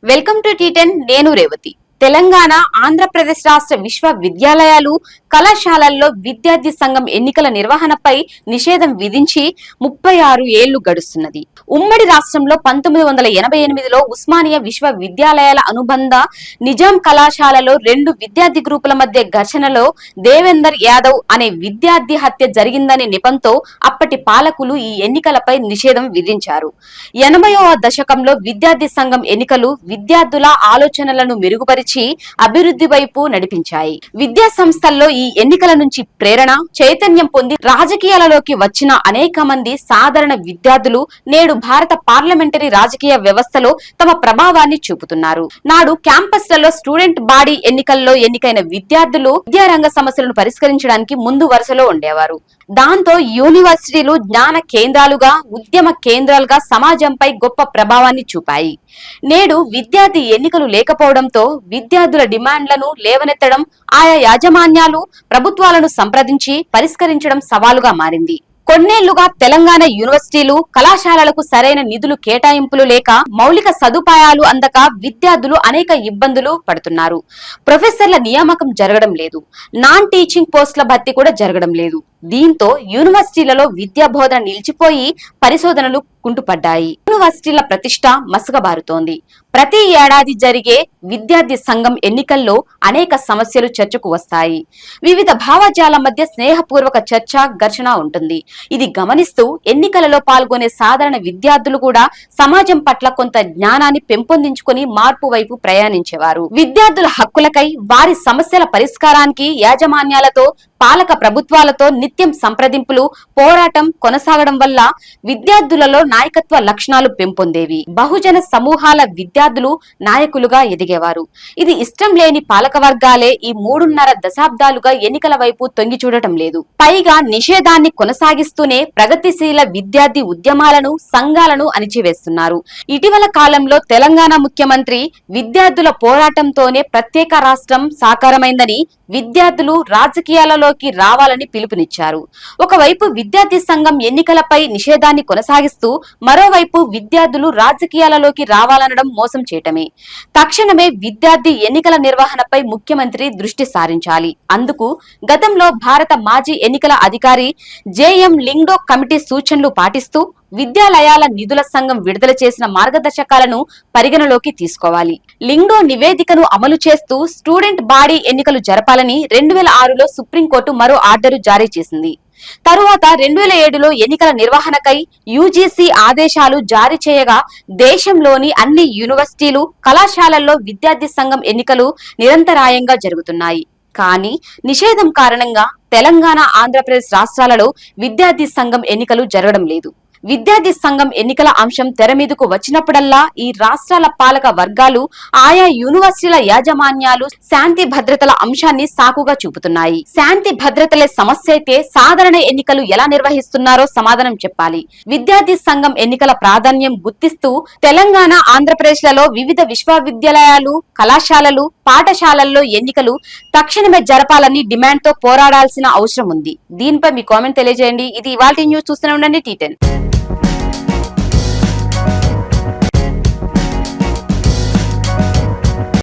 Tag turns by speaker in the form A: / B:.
A: Welcome to టీ10 నేను రేవతి. తెలంగాణ, ఆంధ్రప్రదేశ్ రాష్ట్ర విశ్వవిద్యాలయాలు, కళాశాలల్లో విద్యార్థి సంఘం ఎన్నికల నిర్వహణపై నిషేధం విధించి 36 ఏళ్లు గడుస్తున్నది. ఉమ్మడి రాష్ట్రంలో 1988లో ఉస్మానియా విశ్వవిద్యాలయాల అనుబంధ నిజాం కళాశాలలో 2 విద్యార్థి గ్రూపుల మధ్య ఘర్షణలో దేవేందర్ యాదవ్ అనే విద్యార్థి హత్య జరిగిందనే నెపంతో అప్పటి పాలకులు ఈ ఎన్నికలపై నిషేధం విధించారు. 80వ దశకంలో విద్యార్థి సంఘం ఎన్నికలు విద్యార్థుల ఆలోచనలను మెరుగుపరిచి అభివృద్ధి వైపు నడిపించాయి. విద్యా సంస్థల్లో ఈ ఎన్నికల నుంచి ప్రేరణ, చైతన్యం పొంది రాజకీయాలలోకి వచ్చిన అనేక మంది సాధారణ విద్యార్థులు నేడు భారత పార్లమెంటరీ రాజకీయ వ్యవస్థలో తమ ప్రభావాన్ని చూపుతున్నారు. నాడు క్యాంపస్లలో స్టూడెంట్ బాడీ ఎన్నికల్లో ఎన్నికైన విద్యార్థులు విద్యారంగ సమస్యలను పరిష్కరించడానికి ముందు వరుసలో ఉండేవారు. దాంతో యూనివర్సిటీలు జ్ఞాన కేంద్రాలుగా, ఉద్యమ కేంద్రాలుగా సమాజంపై గొప్ప ప్రభావాన్ని చూపాయి. నేడు విద్యార్థి ఎన్నికలు లేకపోవడంతో విద్యార్థుల డిమాండ్లను లేవనెత్తడం, ఆయా యాజమాన్యాలు ప్రభుత్వాలను సంప్రదించి పరిష్కరించడం సవాలుగా మారింది. కొన్నేళ్లుగా తెలంగాణ యూనివర్సిటీలు, కళాశాలలకు సరైన నిధులు కేటాయింపులు లేక, మౌలిక సదుపాయాలు అందక విద్యార్థులు అనేక ఇబ్బందులు పడుతున్నారు. ప్రొఫెసర్ల నియామకం జరగడం లేదు, నాన్ టీచింగ్ పోస్టుల భర్తీ కూడా జరగడం లేదు. దీంతో యూనివర్సిటీలలో విద్యా బోధన నిలిచిపోయి పరిశోధనలు కుంటుపడ్డాయి. యూనివర్సిటీల ప్రతిష్ట మసకబారుతోంది. ప్రతి ఏడాది జరిగే విద్యార్థి సంఘం ఎన్నికల్లో అనేక సమస్యలు చర్చకు వస్తాయి. వివిధ భావజాల మధ్య స్నేహపూర్వక చర్చ, ఘర్షణ ఉంటుంది. ఇది గమనిస్తూ ఎన్నికలలో పాల్గొనే సాధారణ విద్యార్థులు కూడా సమాజం పట్ల కొంత జ్ఞానాన్ని పెంపొందించుకుని మార్పు వైపు ప్రయాణించేవారు. విద్యార్థుల హక్కులకై, వారి సమస్యల పరిష్కారానికి యాజమాన్యాలతో, పాలక ప్రభుత్వాలతో నిత్యం సంప్రదింపులు, పోరాటం కొనసాగడం వల్ల విద్యార్థులలో నాయకత్వ లక్షణాలు పెంపొందేవి. బహుజన సమూహాల విద్యార్థులు నాయకులుగా ఎదిగేవారు. ఇది ఇష్టం లేని పాలక వర్గాలే ఈ 3.5 దశాబ్దాలుగా ఎన్నికల వైపు తొంగి చూడటం లేదు. పైగా నిషేధాన్ని కొనసాగిస్తూనే ప్రగతిశీల విద్యార్థి ఉద్యమాలను, సంఘాలను అణిచివేస్తున్నారు. ఇటీవల కాలంలో తెలంగాణ ముఖ్యమంత్రి విద్యార్థుల పోరాటంతోనే ప్రత్యేక రాష్ట్రం సాకారమైందని, విద్యార్థులు రాజకీయాలలోకి రావాలని పిలుపునిచ్చారు. ఒకవైపు విద్యార్థి సంఘం ఎన్నికలపై నిషేధాన్ని కొనసాగిస్తూ, మరోవైపు విద్యార్థులు రాజకీయాలలోకి రావాలనడం మోసం చేయటమే. తక్షణమే విద్యార్థి ఎన్నికల నిర్వహణపై ముఖ్యమంత్రి దృష్టి సారించాలి. అందుకు గతంలో భారత మాజీ ఎన్నికల అధికారి జేఎం లింగ్డో కమిటీ సూచనలు పాటిస్తూ విద్యాలయాల నిధుల సంఘం విడుదల చేసిన మార్గదర్శకాలను పరిగణలోకి తీసుకోవాలి. లింగ్డో నివేదికను అమలు చేస్తూ స్టూడెంట్ బాడీ ఎన్నికలు జరపాలని 2006లో సుప్రీంకోర్టు మరో ఆర్డరు జారీ చేసింది. తరువాత 2007లో ఎన్నికల నిర్వహణకై యూజీసీ ఆదేశాలు జారీ చేయగా, దేశంలోని అన్ని యూనివర్సిటీలు, కళాశాలల్లో విద్యార్థి సంఘం ఎన్నికలు నిరంతరాయంగా జరుగుతున్నాయి. కానీ నిషేధం కారణంగా తెలంగాణ, ఆంధ్రప్రదేశ్ రాష్ట్రాలలో విద్యార్థి సంఘం ఎన్నికలు జరగడం లేదు. విద్యార్థి సంఘం ఎన్నికల అంశం తెర మీదకు వచ్చినప్పుడల్లా ఈ రాష్ట్రాల పాలక వర్గాలు, ఆయా యూనివర్సిటీల యాజమాన్యాలు శాంతి భద్రతల అంశాన్ని సాకుగా చూపుతున్నాయి. శాంతి భద్రతలే సమస్య అయితే సాధారణ ఎన్నికలు ఎలా నిర్వహిస్తున్నారో సమాధానం చెప్పాలి. విద్యార్థి సంఘం ఎన్నికల ప్రాధాన్యం గుర్తిస్తూ తెలంగాణ, ఆంధ్రప్రదేశ్ లలో వివిధ విశ్వవిద్యాలయాలు, కళాశాలలు, పాఠశాలల్లో ఎన్నికలు తక్షణమే జరపాలని డిమాండ్ తో పోరాడాల్సిన అవసరం ఉంది. దీనిపై మీ కామెంట్ తెలియజేయండి. ఇది ఇవాల్టి న్యూస్. చూస్తూనే ఉండండి టీ10.